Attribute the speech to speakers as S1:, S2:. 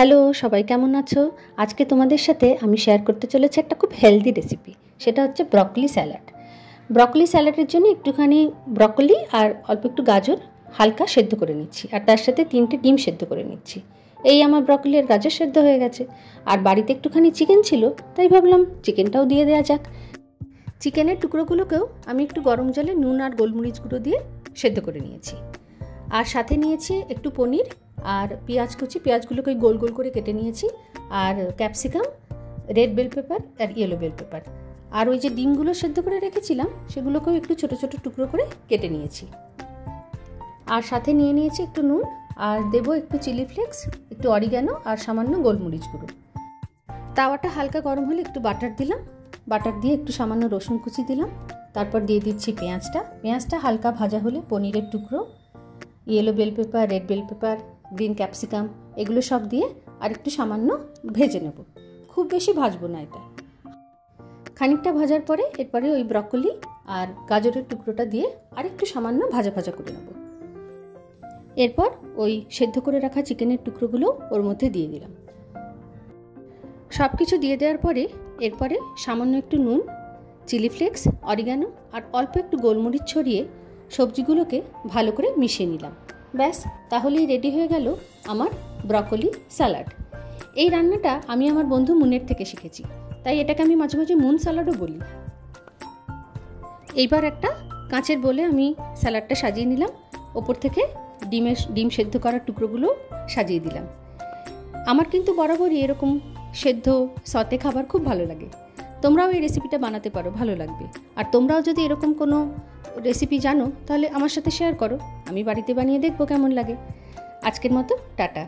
S1: Hello, সবাই কেমন আছো? আজকে তোমাদের সাথে আমি শেয়ার করতে চলেছি একটা খুব হেলদি রেসিপি। সেটা হচ্ছে ব্রকলি স্যালাড। ব্রকলি স্যালাডের জন্য একটুখানি ব্রকলি আর অল্প একটু গাজর হালকা সেদ্ধ করে নিচ্ছি, আর তার সাথে 3টে ডিম সেদ্ধ করে নিচ্ছি। এই আমার ব্রকলি আর গাজর সেদ্ধ হয়ে গেছে। আর বাড়িতে একটুখানি চিকেন ছিল, তাই ভাবলাম চিকেনটাও দিয়ে দেওয়া যাক। চিকেনের টুকরোগুলোকেও আমি একটু গরম জলে নুন আর গোলমরিচ গুঁড়ো দিয়ে সেদ্ধ করে নিয়েছি। আর সাথে নিয়েছি একটু পনির আর পেঁয়াজ কুচি, পেঁয়াজগুলোকে গোল গোল করে কেটে নিয়েছি, আর ক্যাপসিকাম, রেড বেল পেপার আর ইয়েলো বেল পেপার। আর ওই যে ডিমগুলো সেদ্ধ করে রেখেছিলাম সেগুলোকেও একটু ছোটো ছোটো টুকরো করে কেটে নিয়েছি। আর সাথে নিয়ে নিয়েছি একটু নুন, আর দেবো একটু চিলি ফ্লেক্স, একটু অরিগ্যানো আর সামান্য গোলমরিচ গুঁড়ো। তাওয়াটা হালকা গরম হলে একটু বাটার দিলাম, বাটার দিয়ে একটু সামান্য রসুন কুচি দিলাম। তারপর দিয়ে দিচ্ছি পেঁয়াজটা হালকা ভাজা হলে পনিরের টুকরো, yellow bell pepper, red bell pepper, green capsicum এগুলো সব দিয়ে আর একটু সামান্য ভেজে নেব। খুব বেশি ভাজবো না এটা। খানিকটা ভাজার পরে এরপরে ওই ব্রকলি আর গাজরের টুকরোটা দিয়ে আর একটু সামান্য ভাজা ভাজা করে নেব। এরপর ওই সেদ্ধ করে রাখা চিকেনের টুকরোগুলো ওর মধ্যে দিয়ে দিলাম। সব কিছু দিয়ে দেওয়ার পরে এরপরে সামান্য একটু নুন, চিলি ফ্লেক্স, অরিগ্যানো আর অল্প একটু গোলমরিচ ছড়িয়ে সবজিগুলোকে ভালো করে মিশিয়ে নিলাম। ব্যাস, তাহলেই রেডি হয়ে গেল আমার ব্রকলি স্যালাড। এই রান্নাটা আমি আমার বন্ধু মুনের থেকে শিখেছি, তাই এটাকে আমি মাঝে মাঝে মুন স্যালাডও বলি। এইবার একটা কাঁচের বোলে আমি স্যালাডটা সাজিয়ে নিলাম, ওপর থেকে ডিম সেদ্ধ করার টুকরোগুলো সাজিয়ে দিলাম। আমার কিন্তু বরাবরই এরকম সেদ্ধ সতে খাবার খুব ভালো লাগে। তোমরাও এই রেসিপিটা বানাতে পারো, ভালো লাগবে। আর তোমরাও যদি এরকম কোনো রেসিপি জানো তাহলে আমার সাথে শেয়ার করো, আমি বাড়িতে বানিয়ে দেখবো কেমন লাগে। আজকের মতো টাটা।